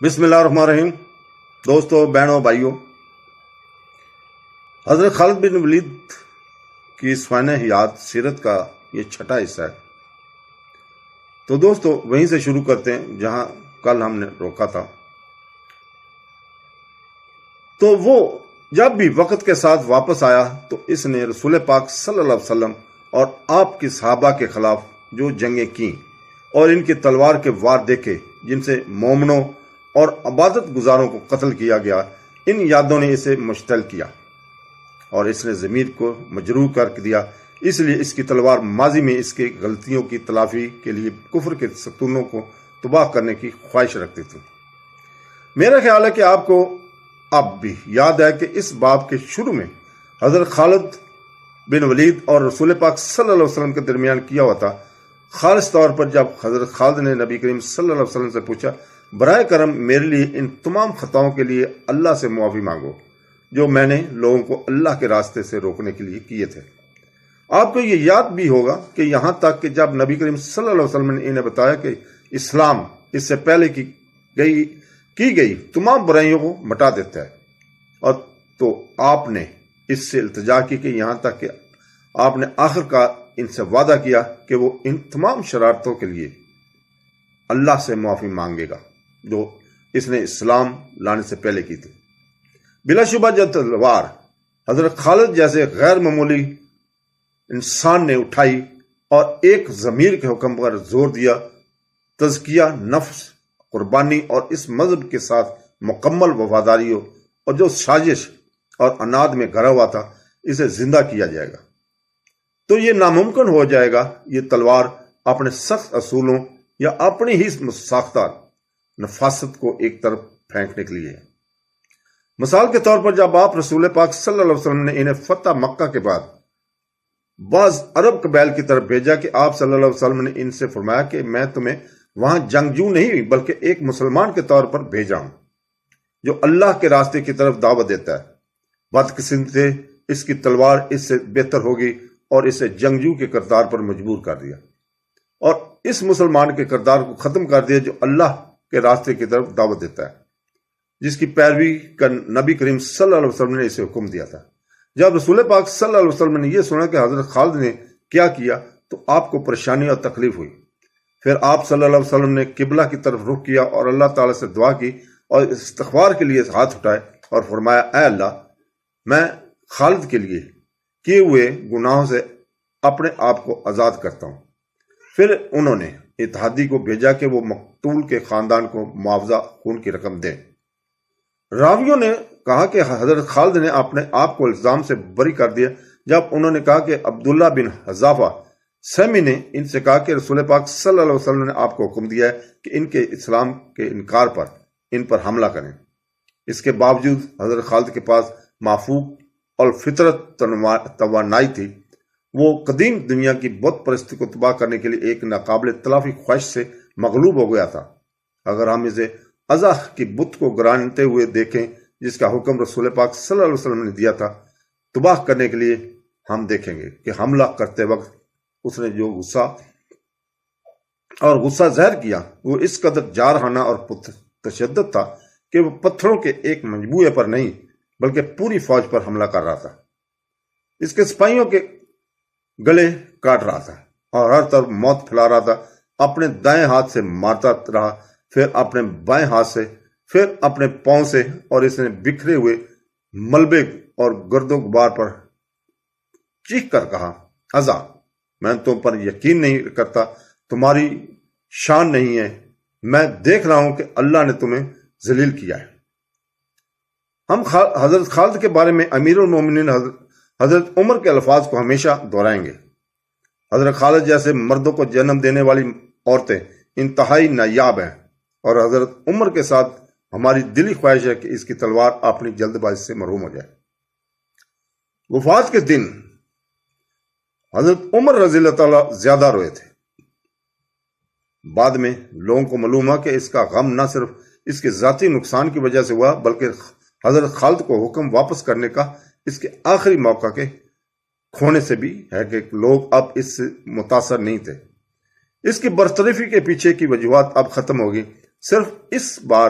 بسم اللہ الرحمن الرحیم۔ دوستو، بہنوں، بھائیوں، حضرت خالد بن ولید کی سوانح حیات سیرت کا یہ چھٹا حصہ ہے۔ تو دوستو، وہیں سے شروع کرتے ہیں جہاں کل ہم نے روکا تھا۔ تو وہ جب بھی وقت کے ساتھ واپس آیا تو اس نے رسول پاک صلی اللہ علیہ وسلم اور آپ کی صحابہ کے خلاف جو جنگیں کیں اور ان کی تلوار کے وار دیکھے جن سے مومنوں اور عبادت گزاروں کو قتل کیا گیا، ان یادوں نے اسے مشتعل کیا اور اس نے ضمیر کو مجروح کر دیا۔ اس لیے اس کی تلوار ماضی میں اس کے غلطیوں کی تلافی کے لیے کفر کے ستونوں کو تباہ کرنے کی خواہش رکھتی تھی۔ میرا خیال ہے کہ آپ کو اب بھی یاد ہے کہ اس باب کے شروع میں حضرت خالد بن ولید اور رسول پاک صلی اللہ علیہ وسلم کے درمیان کیا ہوا تھا، خالص طور پر جب حضرت خالد نے نبی کریم صلی اللہ علیہ وسلم سے پوچھا، برائے کرم میرے لیے ان تمام خطاؤں کے لیے اللہ سے معافی مانگو جو میں نے لوگوں کو اللہ کے راستے سے روکنے کے لیے کیے تھے۔ آپ کو یہ یاد بھی ہوگا کہ یہاں تک کہ جب نبی کریم صلی اللہ علیہ وسلم نے انہیں بتایا کہ اسلام اس سے پہلے کی گئی تمام برائیوں کو مٹا دیتا ہے، اور تو آپ نے اس سے التجا کی کہ یہاں تک کہ آپ نے آخر کا ان سے وعدہ کیا کہ وہ ان تمام شرارتوں کے لیے اللہ سے معافی مانگے گا جو اس نے اسلام لانے سے پہلے کی تھی۔ بلا شبہ جب تلوار حضرت خالد جیسے غیر معمولی انسان نے اٹھائی اور ایک ضمیر کے حکم پر زور دیا، تزکیہ نفس، قربانی اور اس مذہب کے ساتھ مکمل وفاداری اور جو سازش اور اناد میں گھرا ہوا تھا، اسے زندہ کیا جائے گا، تو یہ ناممکن ہو جائے گا۔ یہ تلوار اپنے سخت اصولوں یا اپنی ہی ساختہ نفاست کو ایک طرف پھینکنے کے لیے ہے۔ مثال کے طور پر جب آپ رسول پاک صلی اللہ علیہ وسلم نے انہیں فتح مکہ کے بعد بعض عرب قبائل کی طرف بھیجا کہ آپ صلی اللہ علیہ وسلم نے ان سے فرمایا کہ میں تمہیں وہاں جنگجو نہیں بلکہ ایک مسلمان کے طور پر بھیجا ہوں جو اللہ کے راستے کی طرف دعوت دیتا ہے۔ بدقسمتی سے اس کی تلوار اس سے بہتر ہوگی اور اسے جنگجو کے کردار پر مجبور کر دیا اور اس مسلمان کے کردار کو ختم کر دیا جو اللہ کے راستے کی طرف دعوت دیتا ہے، جس کی پیروی کا نبی کریم صلی اللہ علیہ وسلم نے اسے حکم دیا تھا۔ جب رسول پاک صلی اللہ علیہ وسلم نے یہ سنا کہ حضرت خالد نے کیا کیا تو آپ کو پریشانی اور تکلیف ہوئی۔ پھر آپ صلی اللہ علیہ وسلم نے قبلہ کی طرف رخ کیا اور اللہ تعالیٰ سے دعا کی اور استغفار کے لیے ہاتھ اٹھائے اور فرمایا، اے اللہ، میں خالد کے لیے کیے ہوئے گناہوں سے اپنے آپ کو آزاد کرتا ہوں۔ پھر انہوں نے اتحادی کو بھیجا کہ وہ مقتول کے خاندان کو معاوضہ خون کی رقم دیں۔ راویوں نے کہا کہ حضرت خالد نے اپنے آپ کو الزام سے بری کر دیا جب انہوں نے کہا کہ عبداللہ بن حذافہ سہمی نے ان سے کہا کہ رسول پاک صلی اللہ علیہ وسلم نے آپ کو حکم دیا ہے کہ ان کے اسلام کے انکار پر ان پر حملہ کریں۔ اس کے باوجود حضرت خالد کے پاس معفوق اور فطرت توانائی تھی۔ وہ قدیم دنیا کی بت پرستی کو تباہ کرنے کے لیے ایک ناقابل تلافی خواہش سے مغلوب ہو گیا تھا۔ اگر ہم اسے ازاح کی بت کو گرانتے ہوئے دیکھیں جس کا حکم رسول پاک صلی اللہ علیہ وسلم نے دیا تھا تباہ کرنے کے لیے، ہم دیکھیں گے کہ حملہ کرتے وقت اس نے جو غصہ ظاہر کیا وہ اس قدر جارحانہ اور تشدد تھا کہ وہ پتھروں کے ایک مجموعے پر نہیں بلکہ پوری فوج پر حملہ کر رہا تھا۔ اس کے سپاہیوں کے گلے کاٹ رہا تھا اور ہر طرف موت پھیلا رہا تھا۔ اپنے دائیں ہاتھ سے مارتا رہا، پھر اپنے بائیں ہاتھ سے، پھر اپنے پاؤں سے، اور اس نے بکھرے ہوئے ملبے اور گرد و غبار پر چیخ کر کہا، ازا، میں تم پر یقین نہیں کرتا، تمہاری شان نہیں ہے، میں دیکھ رہا ہوں کہ اللہ نے تمہیں ذلیل کیا ہے۔ ہم حضرت خالد کے بارے میں امیر المومنین حضرت عمر کے الفاظ کو ہمیشہ دہرائیں گے۔ حضرت خالد جیسے مردوں کو جنم دینے والی عورتیں انتہائی نایاب ہیں، اور حضرت عمر کے ساتھ ہماری دلی خواہش ہے کہ اس کی تلوار اپنی جلد بازی سے محروم ہو جائے۔ وفات کے دن حضرت عمر رضی اللہ تعالیٰ زیادہ روئے تھے۔ بعد میں لوگوں کو معلوم ہوا کہ اس کا غم نہ صرف اس کے ذاتی نقصان کی وجہ سے ہوا بلکہ حضرت خالد کو حکم واپس کرنے کا اس کے آخری موقع کے کھونے سے بھی ہے کہ لوگ اب اس سے متاثر نہیں تھے۔ اس کی برطرفی کے پیچھے کی وجوہات اب ختم ہوگی۔ صرف اس بار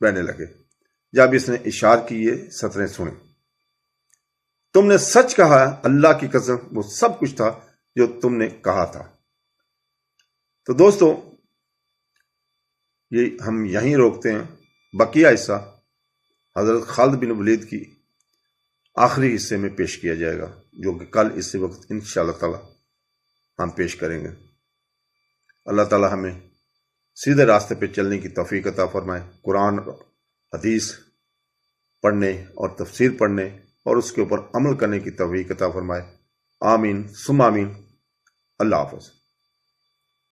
بہنے لگے جب اس نے اشار کی یہ سطریں سنی۔ تم نے سچ کہا، اللہ کی قسم وہ سب کچھ تھا جو تم نے کہا تھا۔ تو دوستو، یہ ہم یہیں روکتے ہیں۔ بقیہ حصہ حضرت خالد بن ولید کی آخری حصے میں پیش کیا جائے گا، جو کہ کل اسی وقت انشاءاللہ تعالی ہم پیش کریں گے۔ اللہ تعالی ہمیں سیدھے راستے پہ چلنے کی توفیق عطا فرمائے، قرآن حدیث پڑھنے اور تفسیر پڑھنے اور اس کے اوپر عمل کرنے کی توفیق عطا فرمائے۔ آمین ثم آمین۔ اللہ حافظ۔